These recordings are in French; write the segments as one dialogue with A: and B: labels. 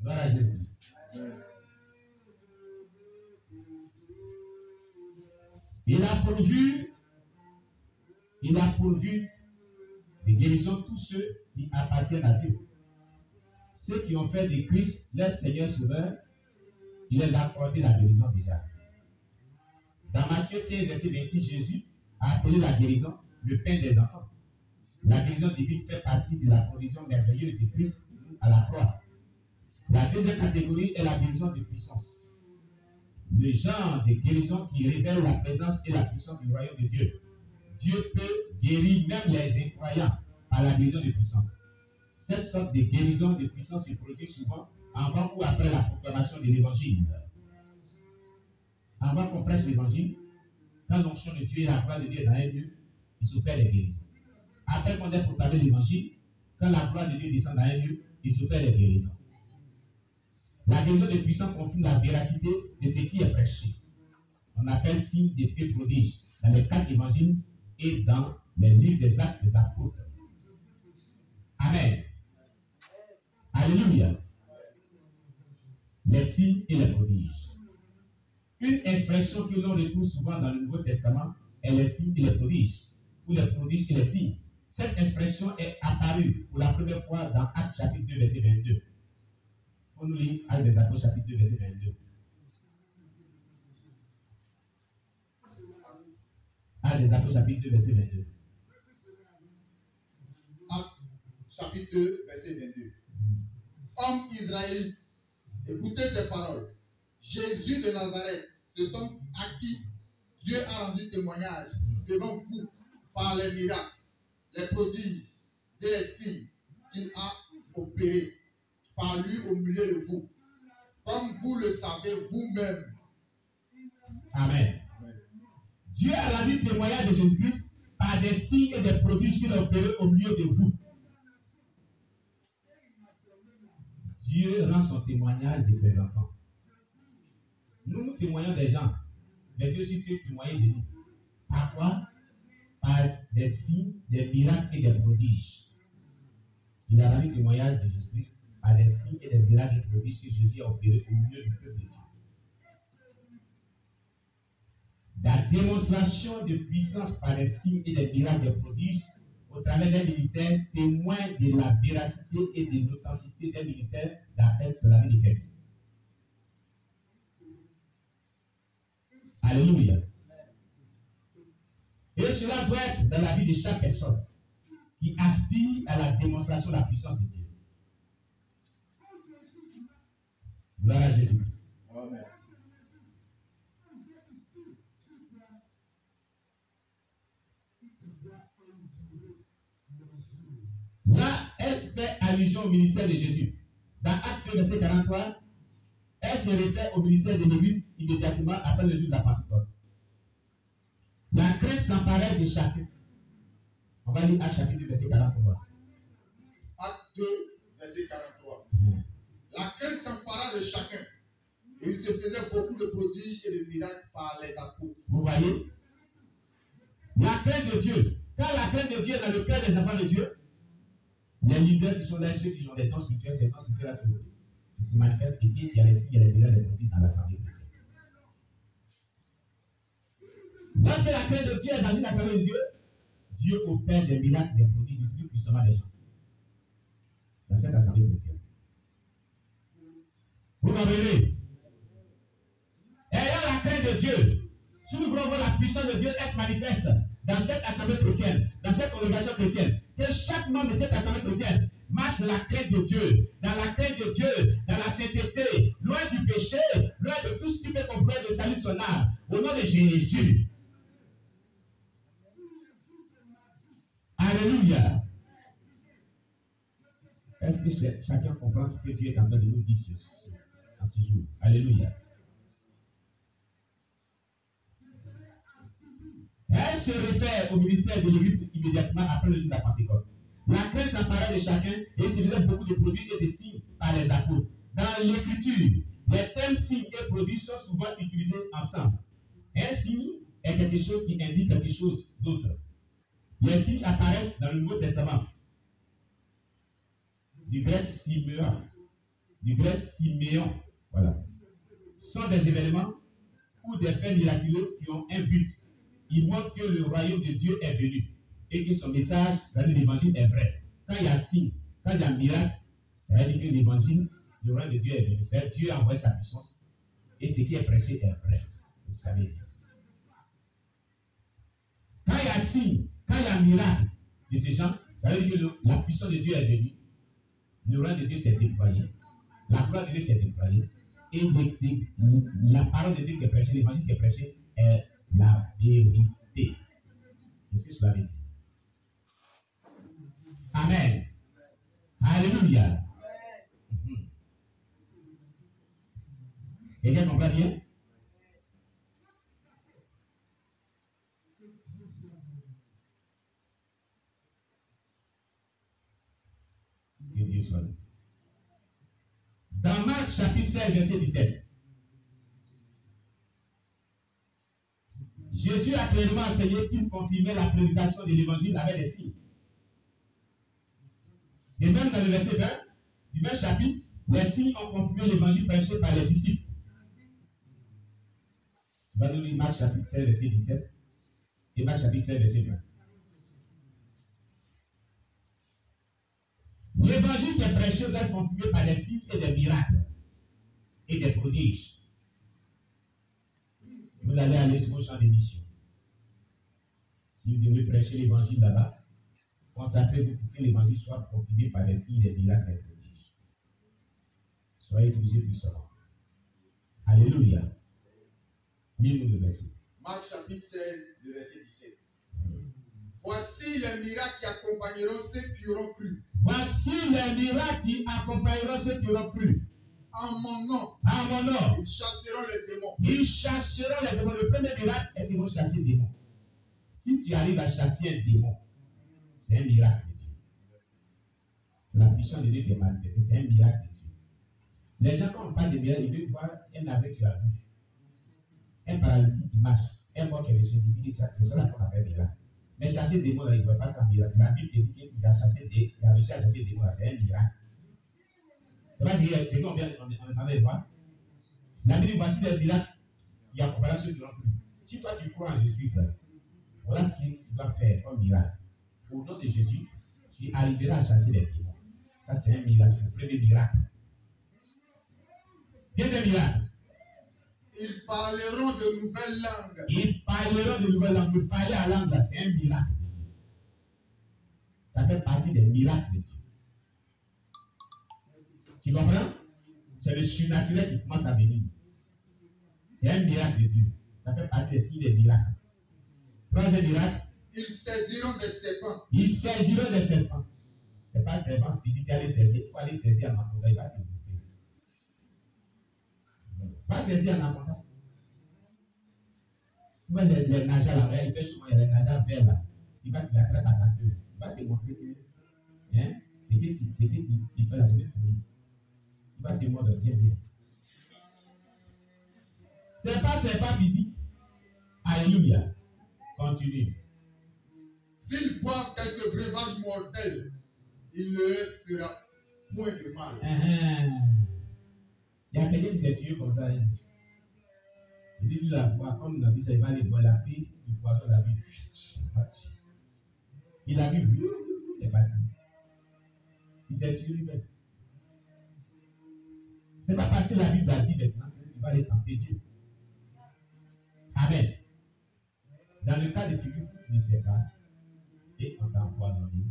A: Gloire à Jésus-Christ. Il a pourvu de guérison tous ceux qui appartiennent à Dieu. Ceux qui ont fait de Christ leur Seigneur Sauveur, il les a accordé la guérison déjà. Dans Matthieu 15, verset 26, Jésus a appelé la guérison le pain des enfants. La guérison divine fait partie de la provision merveilleuse de Christ à la croix. La deuxième catégorie est la guérison de puissance. Le genre de guérison qui révèle la présence et la puissance du royaume de Dieu. Dieu peut guérir même les incroyants par la guérison de puissance. Cette sorte de guérison de puissance se produit souvent avant ou après la proclamation de l'évangile. Avant qu'on prêche l'évangile, quand l'onction de Dieu et la gloire de Dieu est dans un lieu, il s'opère les guérisons. Après qu'on ait proclamé l'évangile, quand la gloire de Dieu descend dans un lieu, il s'opère les guérisons. La guérison de puissance confirme la véracité de ce qui est prêché. On appelle signe des faits prodiges dans les 4 évangiles et dans les livres des actes des apôtres. Amen. Alléluia. Les signes et les prodiges. Une expression que l'on retrouve souvent dans le Nouveau Testament est les signes et les prodiges, ou les prodiges et les signes. Cette expression est apparue pour la première fois dans Actes chapitre 2, verset 22. Il faut nous lire Actes des Apôtres chapitre 2, verset 22. Actes des Apôtres chapitre 2, verset 22.
B: Actes chapitre 2, verset 22. Hommes israélites, écoutez ces paroles. Jésus de Nazareth, cet homme à qui Dieu a rendu témoignage devant vous par les miracles, les prodiges et les signes qu'il a opérés par lui au milieu de vous, comme vous le savez vous-même.
A: Amen.
B: Amen.
A: Dieu a rendu témoignage de Jésus-Christ par des signes et des prodiges qu'il a opérés au milieu de vous. Dieu rend son témoignage de ses enfants. Nous témoignons des gens, mais Dieu aussi peut témoigner de nous. Par quoi? Par des signes, des miracles et des prodiges. Il a rendu témoignage de Jésus-Christ par des signes et des miracles et des prodiges que Jésus a opérés au milieu du peuple de Dieu. La démonstration de puissance par des signes et des miracles et des prodiges au travers d'un ministère témoigne de la véracité et de l'authenticité d'un ministère d'appel sur la vie de quelqu'un. Alléluia. Et cela doit être dans la vie de chaque personne qui aspire à la démonstration de la puissance de Dieu. Gloire à Jésus-Christ.
B: Amen.
A: Là, elle fait allusion au ministère de Jésus. Dans Acte 2, verset 43, elle se réfère au ministère de l'Église immédiatement après le jour de la Pentecôte. La crainte s'emparait de chacun. On va lire Acte chapitre 2, verset 43.
B: Acte 2, verset 43. La crainte s'empara de chacun. Et il se faisait beaucoup de prodiges et de miracles par les apôtres.
A: Vous voyez? La crainte de Dieu. Quand la crainte de Dieu est dans le cœur des enfants de Dieu, les leaders qui sont là, ceux qui ont des dons spirituels, ces dons spirituels se manifestent et il y a les signes, il y a les miracles, les prodiges dans l'assemblée chrétienne. Lorsque la crainte de Dieu est dans une assemblée de Dieu, Dieu opère des miracles, des prodiges, du plus puissamment des gens. Dans cette assemblée chrétienne. Vous m'avez. Ayant la crainte de Dieu, si nous voulons voir la puissance de Dieu être manifeste dans cette assemblée chrétienne, dans cette congrégation chrétienne, que chaque membre de cette assemblée chrétienne marche dans la crainte de Dieu, dans la crainte de Dieu, dans la sainteté, loin du péché, loin de tout ce qui peut compromettre le salut de son âme, au nom de Jésus. Alléluia. Est-ce que chacun comprend ce que Dieu est en train de nous dire en ce jour? Alléluia. Elle se réfère au ministère de l'Église immédiatement après le jour de la Pentecôte. La crainte s'emparait de chacun et il se faisait beaucoup de produits et de signes par les apôtres. Dans l'Écriture, les termes signes et produits sont souvent utilisés ensemble. Un signe est quelque chose qui indique quelque chose d'autre. Les signes apparaissent dans le Nouveau Testament. Du grec simea, du grec Siméon, voilà, sont des événements ou des faits miraculeux qui ont un but. Ils montrent que le royaume de Dieu est venu et que son message, c'est-à-dire l'évangile, est vrai. Quand il y a signe, quand il y a miracle, ça veut dire que l'évangile, le royaume de Dieu est venu. C'est-à-dire que Dieu a envoyé sa puissance et ce qui est prêché est vrai. Vous savez. Quand il y a signe, quand il y a miracle de ces gens, ça veut dire que la puissance de Dieu est venue. Le royaume de Dieu s'est déployé. La gloire de Dieu s'est déployée. Et la parole de Dieu qui est prêchée, l'évangile qui est prêché est la vérité. C'est ce que cela veut dire. Amen. Alléluia. Quelqu'un comprend bien? Que Dieu soit loué. Dans Marc chapitre 16, verset 17, Jésus a clairement enseigné qu'il confirmait la prédication de l'évangile avec des signes. Et même dans le verset 20 du même chapitre, les signes ont confirmé l'évangile prêché par les disciples. Tu vas nous lire Marc chapitre 16, verset 17 et Marc chapitre 16, verset 20. L'évangile qui est prêché doit être confirmé par des signes et des miracles et des prodiges. Vous allez aller sur vos champs de mission. Si vous devez prêcher l'évangile là-bas, consacrez-vous pour que l'évangile soit confirmé par des signes, des miracles et des prodiges. Soyez utilisés puissamment. Alléluia. Lisez-nous le verset.
B: Marc chapitre 16, le verset 17. Voici les miracles qui accompagneront ceux qui auront cru.
A: Voici les miracles qui accompagneront ceux qui auront cru.
B: En mon nom, ils chasseront les démons.
A: Ils chasseront les démons. Le premier miracle est qu'ils vont chasser les démons. Si tu arrives à chasser un démon, c'est un miracle de Dieu. C'est la puissance de Dieu qui est manifestée. C'est un miracle de Dieu. Les gens, quand on parle de miracle, ils veulent voir un aveugle qui a vu, un paralytique qui marche, un mort qui est ressuscité. C'est ça qu'on appelle miracle. Mais chasser des démons, il ne voit pas ça miracle. La Bible te dit qu'il a réussi à chasser des démons, c'est un miracle. C'est pas ce qu'on vient de voir. La Bible dit voici les miracles qui accompagnent ceux qui ont cru. Si toi tu crois en Jésus-Christ, voilà ce qu'il doit faire comme miracle. Au nom de Jésus, tu arriveras à chasser les démons. Ça, c'est un miracle, c'est le premier miracle. Deuxième miracle.
B: Ils parleront de nouvelles langues.
A: Ils parleront de nouvelles langues. Parler à langue, là, c'est un miracle. Ça fait partie des miracles de Dieu. Tu comprends? C'est le surnaturel qui commence à venir. C'est un miracle de Dieu. Ça fait partie des signes des miracles. Troisième miracle.
B: Ils saisiront des serpents.
A: Ils saisiront des serpents. Ce n'est pas un serpent physique qui allait saisir. Il faut aller saisir en Anaconda. Il va te bouffer. Va saisir en Anaconda. Tu vois les nageurs là, il fait souvent les nageurs verts là. Il va te l'attraper à la queue. Il va te montrer que c'est que tu fais la folie. Il va te mordre bien. C'est pas physique. Alléluia. Continue.
B: S'ils boivent quelques breuvages mortels, il ne leur fera point de mal.
A: Il y a quelqu'un qui s'est tué comme ça. Il dit, la foi, comme il a dit, ça, il va aller boire la pluie, du poisson, la vie. C'est parti. Il a vu, il est parti. Il s'est tué lui-même. Ce n'est pas parce que la Bible a dit maintenant que tu vas aller tenter Dieu. Amen. Dans le cas de figure, tu ne sais pas, et on t'a empoisonné,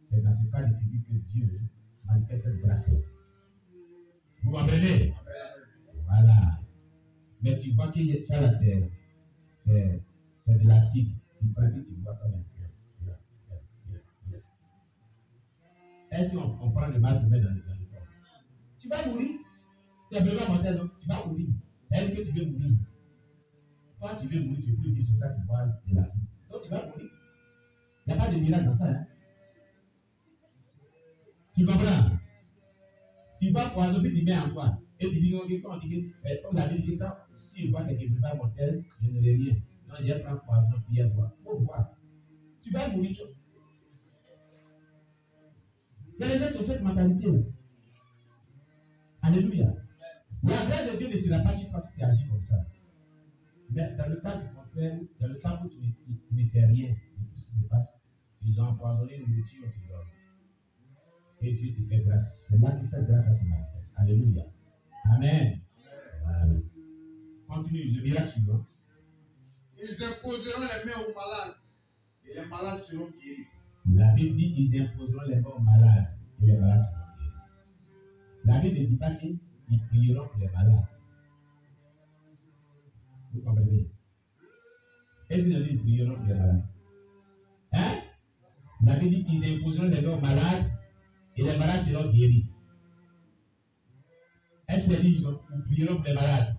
A: c'est dans ce cas de figure que Dieu manifeste cette grâce. Vous comprenez? Voilà. Mais tu vois que ça là, c'est de l'acide. Il prend que tu bois quand même. Est-ce qu'on prend le mal pour mettre dans le corps? Tu vas mourir. C'est vraiment mortel, non? Tu vas mourir. Ça veut dire que tu veux mourir. Quand tu veux mourir, tu peux vivre sur ça, tu bois de l'acide. Donc tu vas mourir. Il n'y a pas de miracle dans ça. Hein? Tu comprends? Tu vas poisonner, tu mets en toi. Et tu dis, quand on dit que, comme la Bible dit, quand si je vois quelqu'un qui ne peut pas mortel, je ne vais rien. Non, j'ai pris un poison, puis il boire. Faut voir. Tu vas mourir. Il y a des gens qui ont cette mentalité. Alléluia. La grâce de Dieu ne sera pas sur toi si tu agis comme ça. Mais dans le cas du contraire, dans le cas où tu ne sais rien de tout ce qui se passe, ils ont empoisonné une nourriture, tu dors. Et Dieu te fait grâce. C'est là que cette grâce se manifeste. Alléluia. Amen. Voilà. Continue, le miracle suivant.
B: Ils imposeront les mains aux malades et les malades seront guéris.
A: La Bible dit qu'ils imposeront les mains aux malades et les malades seront guéris. La Bible ne dit pas qu'ils prieront pour les malades. Vous comprenez? Est-ce qu'ils disent qu'ils prieront pour les malades? Hein? La Bible dit qu'ils imposeront les mains aux malades et les malades seront guéris. Est-ce qu'ils disent qu'ils prieront pour les malades?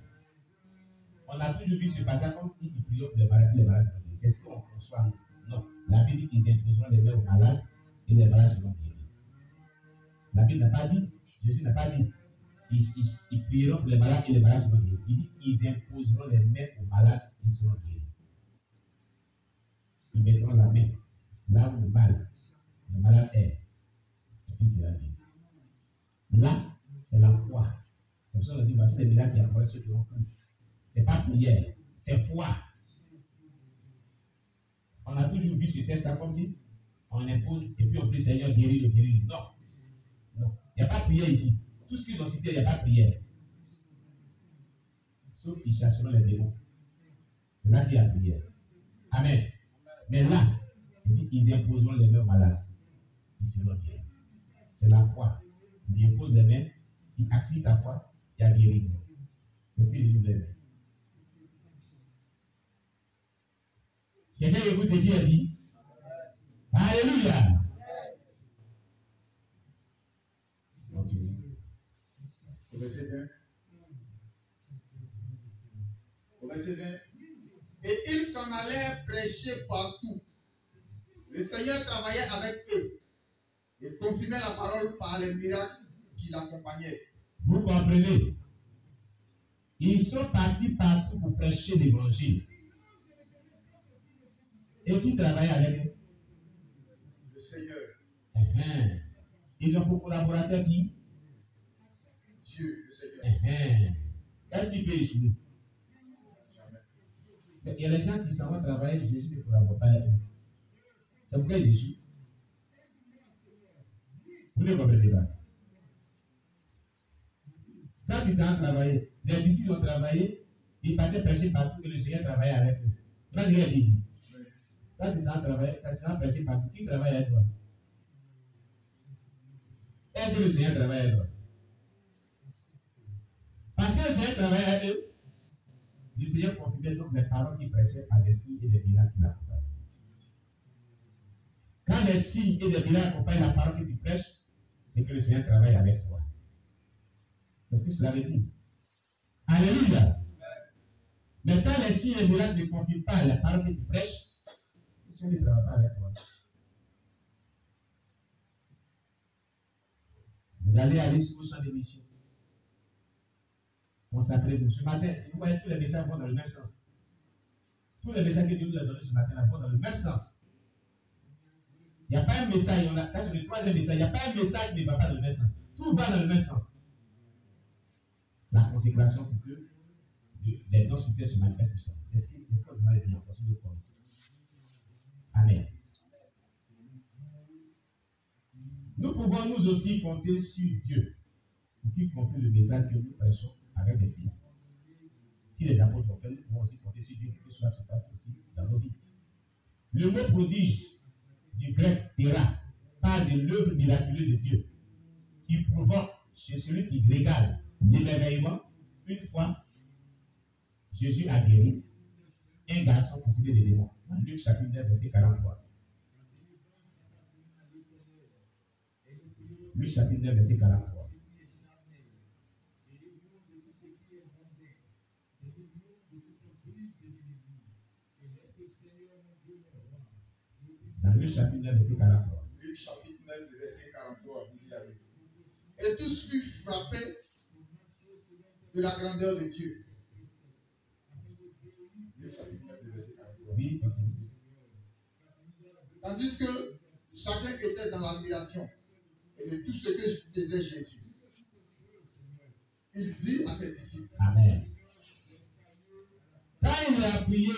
A: On a toujours vu ce passage comme s'ils prieront pour les malades seront guéris. C'est ce qu'on conçoit. Non. La Bible dit qu'ils imposeront les mains aux malades et les malades seront guéris. La Bible n'a pas dit, Jésus n'a pas dit, ils prieront pour les malades et les malades seront guéris. Il dit qu'ils imposeront les mains aux malades et ils seront guéris. Ils mettront la main là où le malade est, et puis c'est la vie. Là, c'est la foi. C'est pour ça qu'on dit voici les miracles qui apparaissent ceux qui ont cru. Ce n'est pas prière, c'est foi. On a toujours vu ce texte-là comme si on impose et puis on prie Seigneur, guéris-le, guéris-le. Non. Non. Il n'y a pas de prière ici. Tout ce qu'ils ont cité, il n'y a pas de prière. Sauf qu'ils chasseront les démons. C'est là qu'il y a la prière. Amen. Mais là, ils imposeront les mains aux malades. Ils seront guéris. C'est la foi. Ils imposent les mains, ils activent ta foi, il y a guérison. C'est ce que je voulais dire. Quelqu'un écoute ce qu'il a dit? Alléluia.
B: Au verset 20. Au verset 20. Et ils s'en allaient prêcher partout. Le Seigneur travaillait avec eux et confirmait la parole par les miracles qui l'accompagnaient.
A: Vous comprenez? Ils sont partis partout pour prêcher l'évangile. Et qui travaillait avec eux?
B: Le Seigneur.
A: Ils ont pour collaborateur qui?
B: Dieu, le Seigneur.
A: Est-ce qu'il peut échouer? Jamais. Il y a des gens qui s'en vont travailler, Jésus ne collabore pas avec eux. C'est pourquoi ils échouent. Vous ne comprenez pas. Quand ils s'en vont travailler, les disciples ont travaillé, ils partaient prêcher partout et le Seigneur travaillait avec eux. Quand il y a des disciples. Quand tu vas prêcher partout, qui travaille avec toi? Est-ce que le Seigneur travaille avec toi? Parce que le Seigneur travaille avec eux, le Seigneur confirmait donc les paroles qu'il prêchait par des signes et des miracles qui l'accompagnent. Quand les signes et des miracles accompagnent la parole que tu prêches, c'est que le Seigneur travaille avec toi. C'est ce que cela veut dire. Alléluia. Mais quand les signes et les miracles ne confirment pas la parole que tu prêches, le Seigneur ne travaille pas avec toi. Vous allez aller sur vos champs d'émission. Consacrez-vous. Ce matin, vous voyez, tous les messages vont dans le même sens. Tous les messages que Dieu nous a donnés ce matin vont dans le même sens. Il n'y a pas un message, ça c'est le troisième message, il n'y a pas un message qui ne va pas dans le même sens. Tout va dans le même sens. La consécration pour que les dons spirituels se manifestent puissamment. C'est ce que vous m'avez dit encore sur d'autres formes ici. Amen. Nous pouvons nous aussi compter sur Dieu pour qu'il confie le message que nous prêchons avec des signes. Si les apôtres l'ont fait, nous pouvons aussi compter sur Dieu pour que cela se fasse aussi dans nos vies. Le mot prodige du grec théra parle de l'œuvre miraculeuse de Dieu qui provoque chez celui qui régale l'émerveillement. Une fois, Jésus a guéri un garçon possédé de démons. Dans Luc chapitre 9, verset 43. Luc chapitre 9, verset 43. Dans Luc chapitre 9, verset 43.
B: Luc chapitre 9, verset 43, vous dites avec. Et tous furent frappés de la grandeur de Dieu. Luc chapitre 9, verset 43.
A: Oui, continue.
B: Tandis que chacun était dans l'admiration et de tout ce que faisait Jésus. il dit à ses disciples.
A: Amen. Quand il a prié,